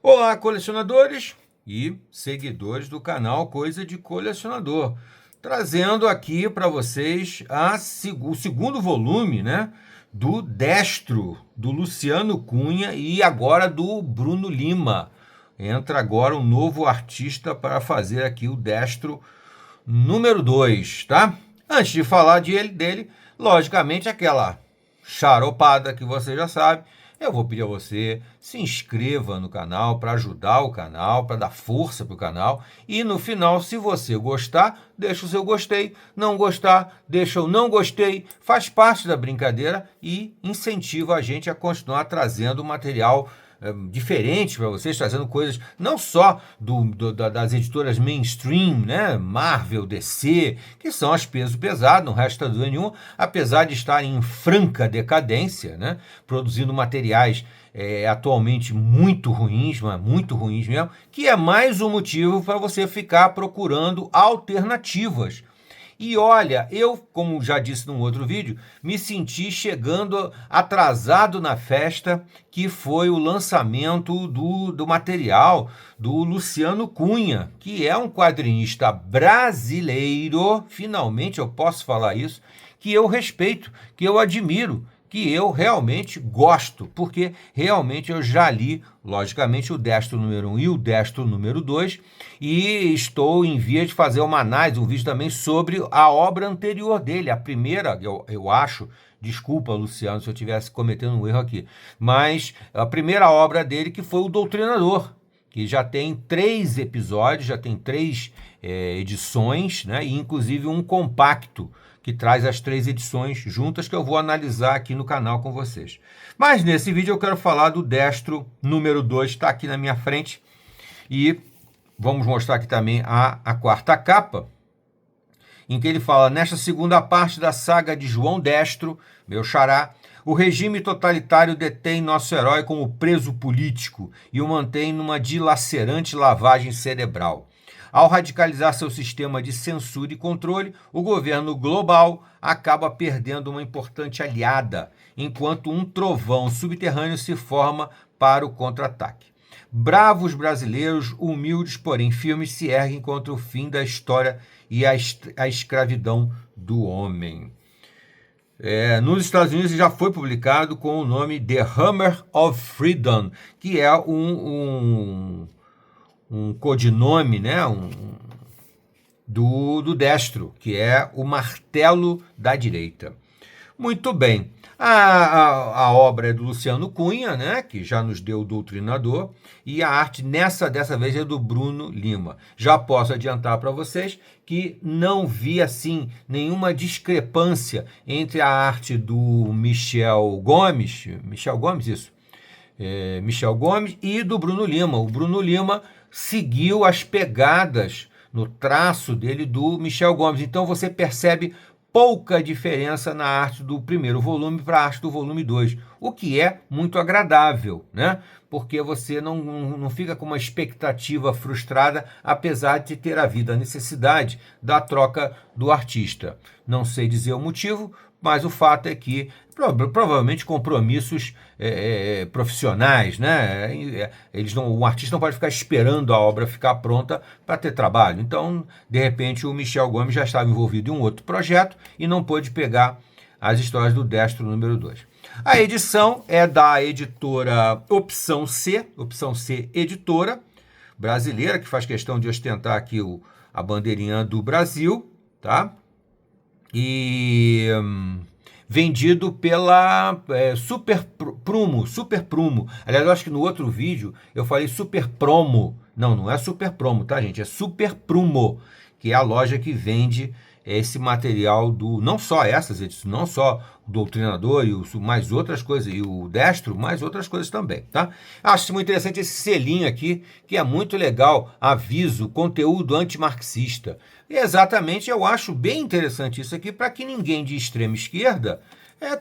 Olá, colecionadores e seguidores do canal Coisa de Colecionador, trazendo aqui para vocês o segundo volume, né, do Destro, do Luciano Cunha e agora do Bruno Lima. Entra agora um novo artista para fazer aqui o Destro número 2, tá? Antes de falar dele, logicamente aquela charopada que você já sabe, eu vou pedir a você, se inscreva no canal para ajudar o canal, para dar força para o canal. E no final, se você gostar, deixa o seu gostei. Não gostar, deixa o não gostei. Faz parte da brincadeira e incentiva a gente a continuar trazendo material diferente para vocês, trazendo coisas não só das editoras mainstream, né? Marvel, DC, que são as peso pesado, não resta dúvida nenhuma, apesar de estarem em franca decadência, né? Produzindo materiais atualmente muito ruins, mas muito ruins mesmo, que é mais um motivo para você ficar procurando alternativas. E olha, eu, como já disse num outro vídeo, me senti chegando atrasado na festa, que foi o lançamento do material do Luciano Cunha, que é um quadrinista brasileiro, finalmente eu posso falar isso, que eu respeito, que eu admiro, que eu realmente gosto, porque realmente eu já li, logicamente, o Destro número 1 e o Destro número 2, e estou em via de fazer uma análise, um vídeo também sobre a obra anterior dele, a primeira, eu acho, desculpa, Luciano, se eu estivesse cometendo um erro aqui, mas a primeira obra dele que foi o Doutrinador, que já tem 3 episódios, já tem 3 edições, né, e inclusive um compacto, que traz as 3 edições juntas que eu vou analisar aqui no canal com vocês. Mas nesse vídeo eu quero falar do Destro número 2, está aqui na minha frente. E vamos mostrar aqui também a quarta capa, em que ele fala: nesta segunda parte da saga de João Destro, meu xará, o regime totalitário detém nosso herói como preso político e o mantém numa dilacerante lavagem cerebral. Ao radicalizar seu sistema de censura e controle, o governo global acaba perdendo uma importante aliada, enquanto um trovão subterrâneo se forma para o contra-ataque. Bravos brasileiros, humildes porém firmes, se erguem contra o fim da história e a escravidão do homem. Nos Estados Unidos já foi publicado com o nome The Hammer of Freedom, que é um codinome, né, do Destro, que é o martelo da direita. Muito bem. A obra é do Luciano Cunha, né, que já nos deu o Doutrinador, e a arte dessa vez é do Bruno Lima. Já posso adiantar para vocês que não vi assim nenhuma discrepância entre a arte do Michel Gomes, Michel Gomes e do Bruno Lima. O Bruno Lima seguiu as pegadas no traço dele do Michel Gomes. Então você percebe pouca diferença na arte do primeiro volume para a arte do volume 2, o que é muito agradável, né? Porque você não fica com uma expectativa frustrada, apesar de ter havido a necessidade da troca do artista. Não sei dizer o motivo, mas o fato é que provavelmente compromissos profissionais, né? O artista não pode ficar esperando a obra ficar pronta para ter trabalho. Então, de repente, o Michel Gomes já estava envolvido em um outro projeto e não pôde pegar as histórias do Destro número 2. A edição é da editora Opção C Editora, brasileira, que faz questão de ostentar aqui a bandeirinha do Brasil, tá? E vendido pela Super Prumo. Aliás, eu acho que no outro vídeo eu falei Super Promo. Não é Super Promo, tá, gente? É Super Prumo, que é a loja que vende esse material não só essas edições, não só o Doutrinador e mais outras coisas, e o Destro, mais outras coisas também, tá? Acho muito interessante esse selinho aqui, que é muito legal, aviso, conteúdo antimarxista. E exatamente, eu acho bem interessante isso aqui, para que ninguém de extrema esquerda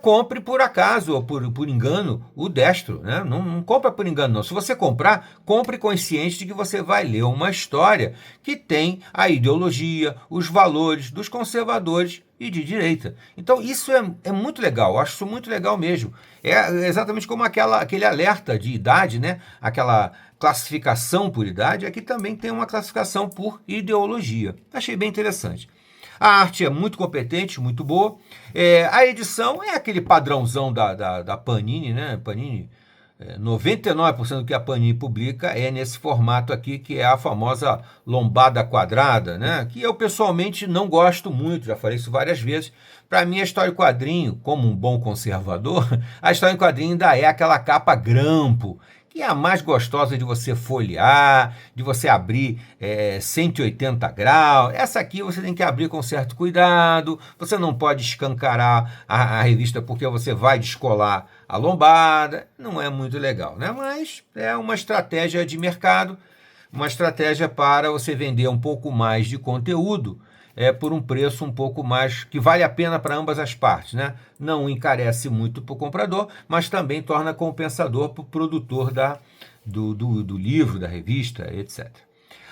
compre por acaso ou por engano o Destro, né? Não compra por engano, não. Se você comprar, compre consciente de que você vai ler uma história que tem a ideologia, os valores dos conservadores e de direita. Então isso é muito legal, eu acho isso muito legal mesmo. É exatamente como aquele alerta de idade, né? Aquela classificação por idade, aqui também tem uma classificação por ideologia. Achei bem interessante. A arte é muito competente, muito boa. A edição é aquele padrãozão da Panini, né? Panini, 99% do que a Panini publica é nesse formato aqui, que é a famosa lombada quadrada, né? Que eu pessoalmente não gosto muito, já falei isso várias vezes. Para mim, a história em quadrinho, como um bom conservador, a história em quadrinho ainda é aquela capa grampo, que é a mais gostosa de você folhear, de você abrir 180 graus. Essa aqui você tem que abrir com certo cuidado, você não pode escancarar a revista porque você vai descolar a lombada. Não é muito legal, né? Mas é uma estratégia de mercado, uma estratégia para você vender um pouco mais de conteúdo por um preço um pouco mais, que vale a pena para ambas as partes, né? Não encarece muito para o comprador, mas também torna compensador para o produtor do livro, da revista, etc.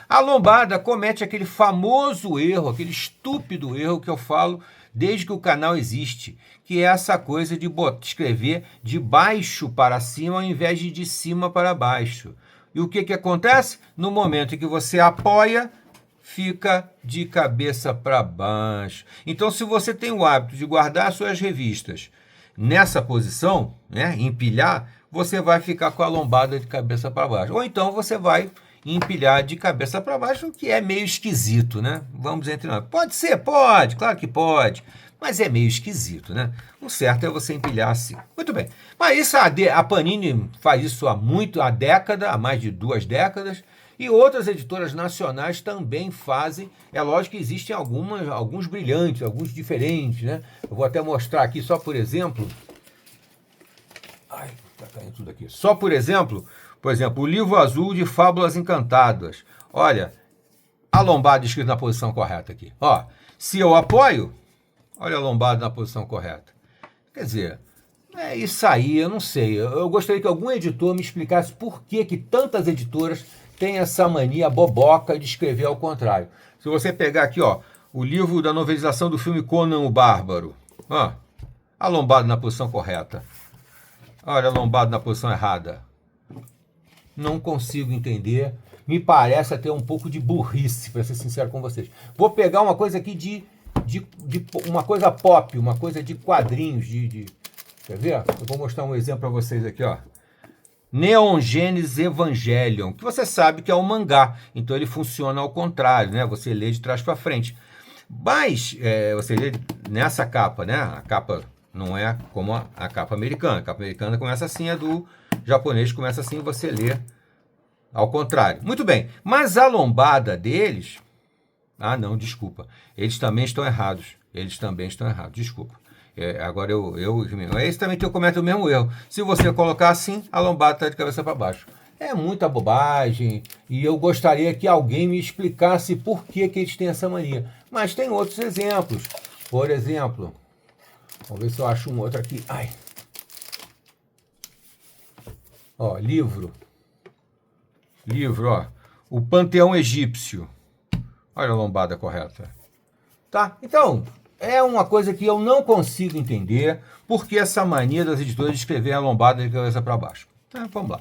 A lombada comete aquele famoso erro, aquele estúpido erro que eu falo desde que o canal existe, que é essa coisa de escrever de baixo para cima ao invés de cima para baixo. E o que acontece? No momento em que você apoia, fica de cabeça para baixo. Então, se você tem o hábito de guardar suas revistas nessa posição, né, empilhar, você vai ficar com a lombada de cabeça para baixo. Ou então você vai empilhar de cabeça para baixo, o que é meio esquisito, né? Vamos entre nós. Pode ser, pode, claro que pode, mas é meio esquisito, né? O certo é você empilhar assim. Muito bem. Mas isso a Panini faz isso há mais de 2 décadas. E outras editoras nacionais também fazem. É lógico que existem alguns brilhantes, alguns diferentes, né? Eu vou até mostrar aqui só por exemplo. Ai, tá caindo tudo aqui. Só por exemplo, o Livro Azul de Fábulas Encantadas. Olha, a lombada escrita na posição correta aqui. Ó, se eu apoio, olha a lombada na posição correta. Quer dizer, é isso aí, eu não sei. Eu gostaria que algum editor me explicasse por que tantas editoras tem essa mania boboca de escrever ao contrário. Se você pegar aqui, ó, o livro da novelização do filme Conan o Bárbaro, ó, a lombada na posição correta. Olha a lombada na posição errada. Não consigo entender. Me parece até um pouco de burrice, para ser sincero com vocês. Vou pegar uma coisa aqui de uma coisa pop, uma coisa de quadrinhos, quer ver? Eu vou mostrar um exemplo para vocês aqui, ó. Neon Genesis Evangelion, que você sabe que é um mangá, então ele funciona ao contrário, né? Você lê de trás para frente. Mas você lê nessa capa, né? A capa não é como a capa americana. A capa americana começa assim, a do japonês começa assim, você lê ao contrário. Muito bem, mas a lombada deles... Ah, não, desculpa. Eles também estão errados. Desculpa. Agora esse também que eu cometo o mesmo erro. Se você colocar assim, a lombada está de cabeça para baixo. É muita bobagem e eu gostaria que alguém me explicasse por que eles têm essa mania. Mas tem outros exemplos. Por exemplo, vamos ver se eu acho um outro aqui. Ai. Ó, livro, ó. O Panteão Egípcio. Olha a lombada correta. Tá? Então, é uma coisa que eu não consigo entender, porque essa mania das editoras de escrever a lombada de cabeça para baixo. Vamos lá.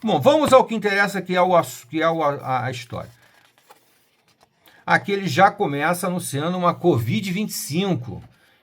Bom, vamos ao que interessa, que é a história. Aqui ele já começa anunciando uma Covid-25,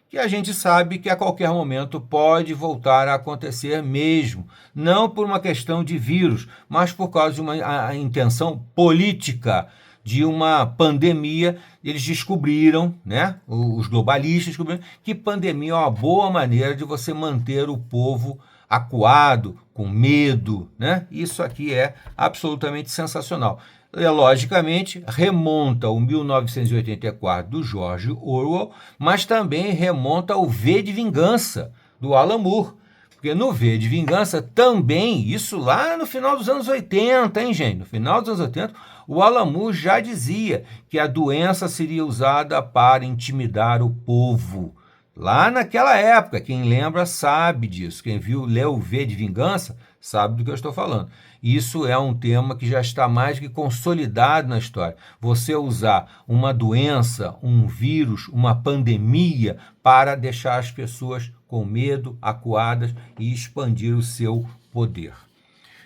que a gente sabe que a qualquer momento pode voltar a acontecer mesmo. Não por uma questão de vírus, mas por causa de uma intenção política de uma pandemia. Eles descobriram, né, os globalistas descobriram que pandemia é uma boa maneira de você manter o povo acuado, com medo, né? Isso aqui é absolutamente sensacional. Logicamente, remonta ao 1984 do George Orwell, mas também remonta ao V de Vingança, do Alan Moore. Porque no V de Vingança também, isso lá no final dos anos 80, hein, gente? No final dos anos 80, o Alan Moore já dizia que a doença seria usada para intimidar o povo. Lá naquela época, quem lembra sabe disso. Quem viu Leu V de Vingança sabe do que eu estou falando. Isso é um tema que já está mais que consolidado na história. Você usar uma doença, um vírus, uma pandemia para deixar as pessoas com medo, acuadas e expandir o seu poder.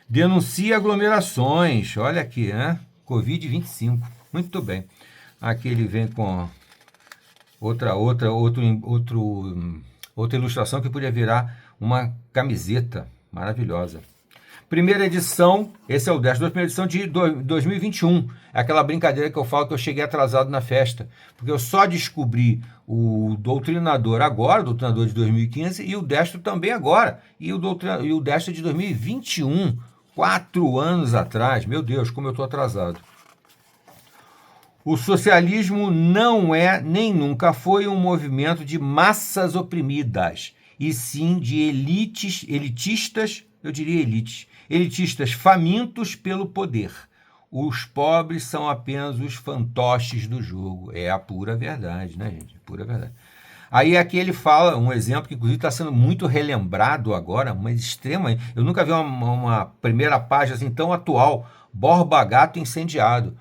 Denuncia aglomerações. Olha aqui, né? Covid-25. Muito bem. Aqui ele vem com outra ilustração que podia virar uma camiseta maravilhosa. Primeira edição, esse é o 10, primeira edição de 2021. É aquela brincadeira que eu falo que eu cheguei atrasado na festa, porque eu só descobri o Doutrinador agora, o Doutrinador de 2015, e o Destro também agora, e o Destro de 2021, 4 anos atrás. Meu Deus, como eu estou atrasado. O socialismo não é, nem nunca foi, um movimento de massas oprimidas, e sim de elitistas, eu diria elitistas famintos pelo poder. Os pobres são apenas os fantoches do jogo. É a pura verdade, né, gente? Pura verdade. Aí aqui ele fala um exemplo que inclusive está sendo muito relembrado agora, mas extrema. Eu nunca vi uma primeira página assim tão atual. Borba Gato incendiado.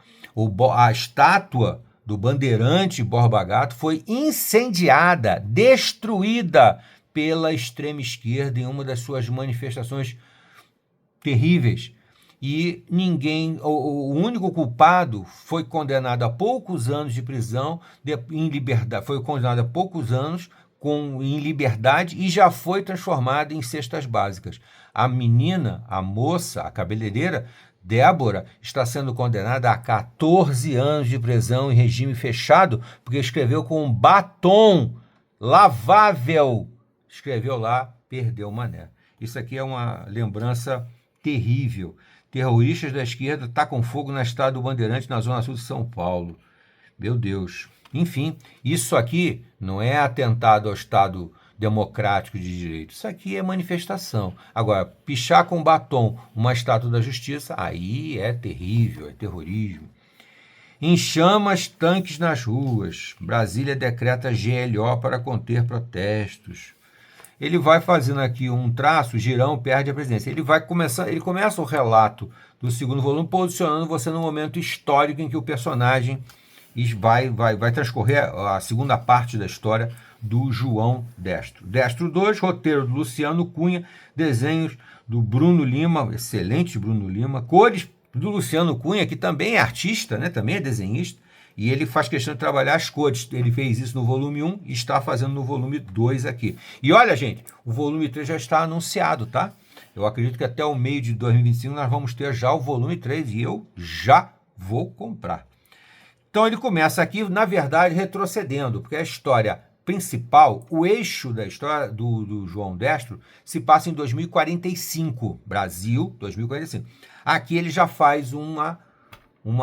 A estátua do bandeirante Borba Gato foi incendiada, destruída pela extrema esquerda em uma das suas manifestações terríveis. E ninguém, o único culpado foi condenado a poucos anos de prisão, em liberdade, foi condenado a poucos anos em liberdade e já foi transformado em cestas básicas. A menina, a moça, a cabeleireira, Débora, está sendo condenada a 14 anos de prisão em regime fechado, porque escreveu com um batom lavável. Escreveu lá, perdeu o mané. Isso aqui é uma lembrança terrível. Terroristas da esquerda tacam fogo na estrada do Bandeirante, na zona sul de São Paulo. Meu Deus. Enfim, isso aqui não é atentado ao Estado democrático de direito. Isso aqui é manifestação. Agora, pichar com batom uma estátua da justiça, aí é terrível, é terrorismo. Em chamas, tanques nas ruas. Brasília decreta GLO para conter protestos. Ele vai fazendo aqui um traço, Girão perde a presidência. Ele começa o relato do segundo volume posicionando você no momento histórico em que o personagem vai transcorrer a segunda parte da história do João Destro. Destro 2, roteiro do Luciano Cunha, desenhos do Bruno Lima, excelente Bruno Lima, cores do Luciano Cunha, que também é artista, né? Também é desenhista, e ele faz questão de trabalhar as cores. Ele fez isso no volume 1 e está fazendo no volume 2 aqui. E olha, gente, o volume 3 já está anunciado, tá? Eu acredito que até o meio de 2025 nós vamos ter já o volume 3 e eu já vou comprar. Então ele começa aqui, na verdade, retrocedendo, porque a história principal, o eixo da história do João Destro se passa em 2045, Brasil, 2045. Aqui ele já faz uma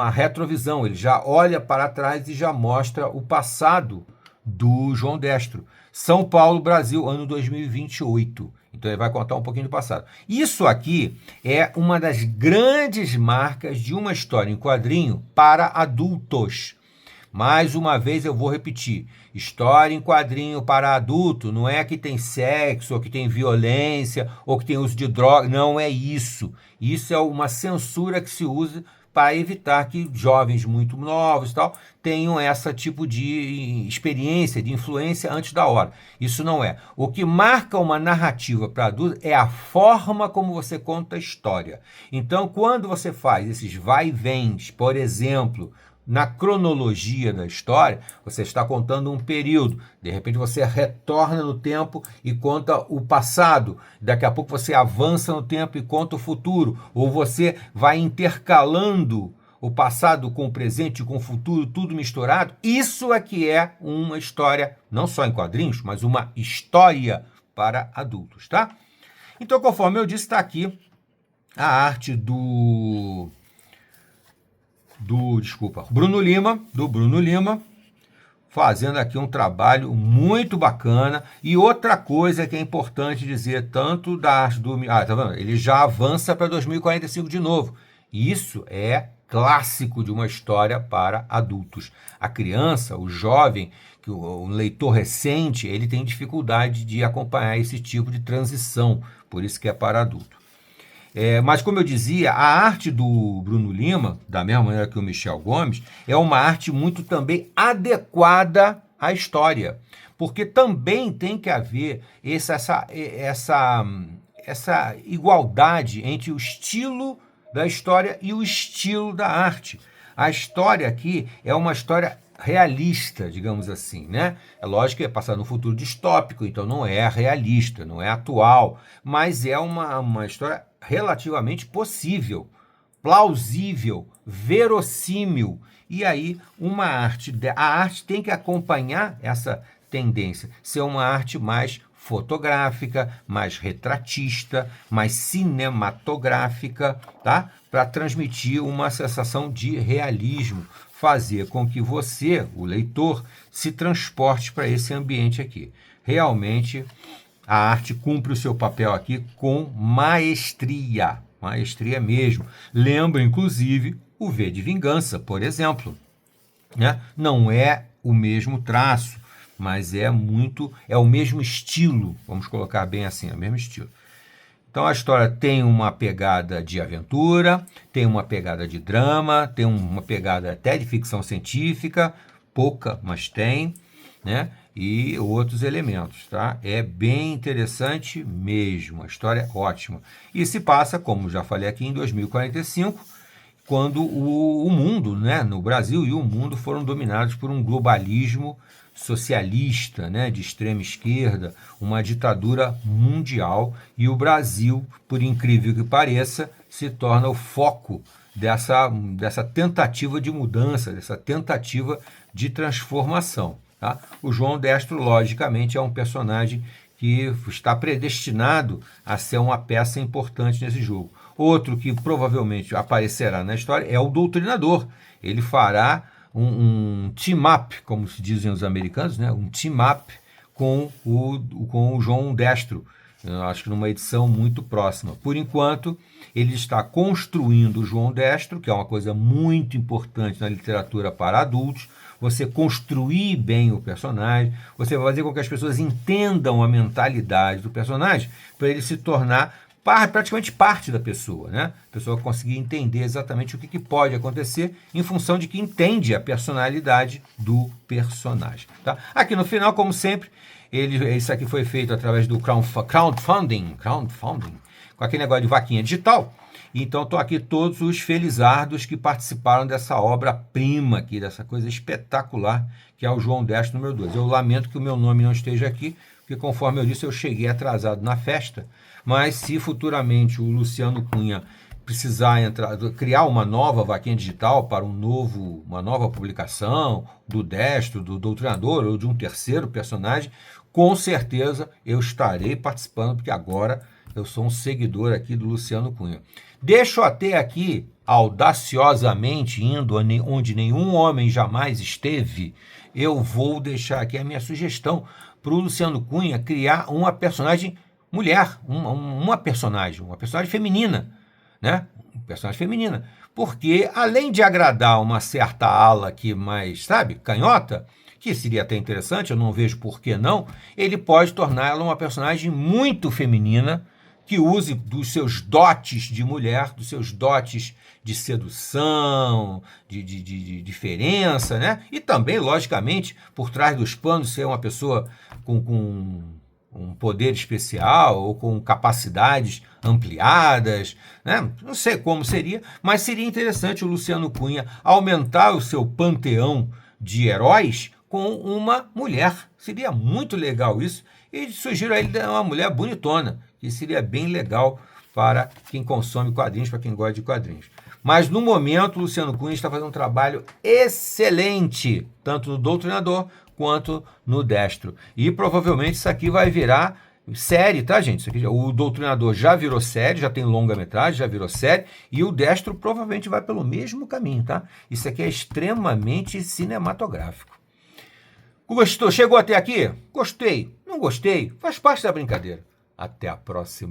retrovisão, ele já olha para trás e já mostra o passado do João Destro. São Paulo, Brasil, ano 2028. Então ele vai contar um pouquinho do passado. Isso aqui é uma das grandes marcas de uma história em quadrinho para adultos. Mais uma vez eu vou repetir, história em quadrinho para adulto não é que tem sexo, ou que tem violência, ou que tem uso de droga, não é isso. Isso é uma censura que se usa para evitar que jovens muito novos e tal tenham esse tipo de experiência, de influência antes da hora. Isso não é. O que marca uma narrativa para adulto é a forma como você conta a história. Então, quando você faz esses vai e vens, por exemplo, na cronologia da história, você está contando um período. De repente você retorna no tempo e conta o passado. Daqui a pouco você avança no tempo e conta o futuro. Ou você vai intercalando o passado com o presente, com o futuro, tudo misturado. Isso é que é uma história, não só em quadrinhos, mas uma história para adultos, tá? Então, conforme eu disse, está aqui a arte do Bruno Lima, fazendo aqui um trabalho muito bacana. E outra coisa que é importante dizer, tanto da arte do... tá vendo? Ele já avança para 2045 de novo. E isso é clássico de uma história para adultos. A criança, o jovem, que o leitor recente, ele tem dificuldade de acompanhar esse tipo de transição, por isso que é para adulto. Mas, como eu dizia, a arte do Bruno Lima, da mesma maneira que o Michel Gomes, é uma arte muito também adequada à história, porque também tem que haver essa igualdade entre o estilo da história e o estilo da arte. A história aqui é uma história realista, digamos assim, né? É lógico que é passar no futuro distópico, então não é realista, não é atual, mas é uma história relativamente possível, plausível, verossímil. E aí a arte tem que acompanhar essa tendência, ser uma arte mais fotográfica, mais retratista, mais cinematográfica, tá? Para transmitir uma sensação de realismo, fazer com que você, o leitor, se transporte para esse ambiente aqui. Realmente, a arte cumpre o seu papel aqui com maestria, maestria mesmo. Lembra, inclusive, o V de Vingança, por exemplo, né? Não é o mesmo traço, mas é o mesmo estilo, vamos colocar bem assim, é o mesmo estilo. Então a história tem uma pegada de aventura, tem uma pegada de drama, tem uma pegada até de ficção científica, pouca, mas tem, né? E outros elementos, tá? É bem interessante mesmo, a história é ótima. E se passa, como já falei aqui, em 2045, quando o mundo, né, no Brasil e o mundo foram dominados por um globalismo socialista, né, de extrema esquerda, uma ditadura mundial, e o Brasil, por incrível que pareça, se torna o foco dessa tentativa de mudança, dessa tentativa de transformação. Tá? O João Destro, logicamente, é um personagem que está predestinado a ser uma peça importante nesse jogo. Outro que provavelmente aparecerá na história é o Doutrinador. Ele fará um team-up, como se dizem os americanos, né? Um team-up com o João Destro. Eu acho que numa edição muito próxima. Por enquanto, ele está construindo o João Destro, que é uma coisa muito importante na literatura para adultos. Você construir bem o personagem, você vai fazer com que as pessoas entendam a mentalidade do personagem, para ele se tornar praticamente parte da pessoa, né? A pessoa conseguir entender exatamente o que pode acontecer em função de que entende a personalidade do personagem. Tá? Aqui no final, como sempre, isso aqui foi feito através do crowdfunding, com aquele negócio de vaquinha digital. Então estão aqui todos os felizardos que participaram dessa obra-prima aqui, dessa coisa espetacular que é o João Destro número 2. Eu lamento que o meu nome não esteja aqui, porque conforme eu disse, eu cheguei atrasado na festa, mas se futuramente o Luciano Cunha precisar criar uma nova vaquinha digital para uma nova publicação do Destro, do Doutrinador ou de um terceiro personagem, com certeza eu estarei participando, porque agora eu sou um seguidor aqui do Luciano Cunha. Deixo até aqui, audaciosamente indo onde nenhum homem jamais esteve, eu vou deixar aqui a minha sugestão para o Luciano Cunha criar uma personagem mulher, uma personagem feminina, né? Uma personagem feminina. Porque, além de agradar uma certa ala aqui mais, sabe, canhota, que seria até interessante, eu não vejo por que não, ele pode torná-la uma personagem muito feminina, que use dos seus dotes de mulher, dos seus dotes de sedução, de diferença, né? E também, logicamente, por trás dos panos, ser uma pessoa com um poder especial ou com capacidades ampliadas, né? Não sei como seria, mas seria interessante o Luciano Cunha aumentar o seu panteão de heróis com uma mulher. Seria muito legal isso. E sugiro a ele uma mulher bonitona, que seria bem legal para quem consome quadrinhos, para quem gosta de quadrinhos. Mas no momento, o Luciano Cunha está fazendo um trabalho excelente, tanto no Doutrinador quanto no Destro. E provavelmente isso aqui vai virar série, tá, gente? Isso aqui, o Doutrinador já virou série, já tem longa-metragem, já virou série, e o Destro provavelmente vai pelo mesmo caminho, tá? Isso aqui é extremamente cinematográfico. Gostou? Chegou até aqui? Gostei. Não gostei? Faz parte da brincadeira. Até a próxima.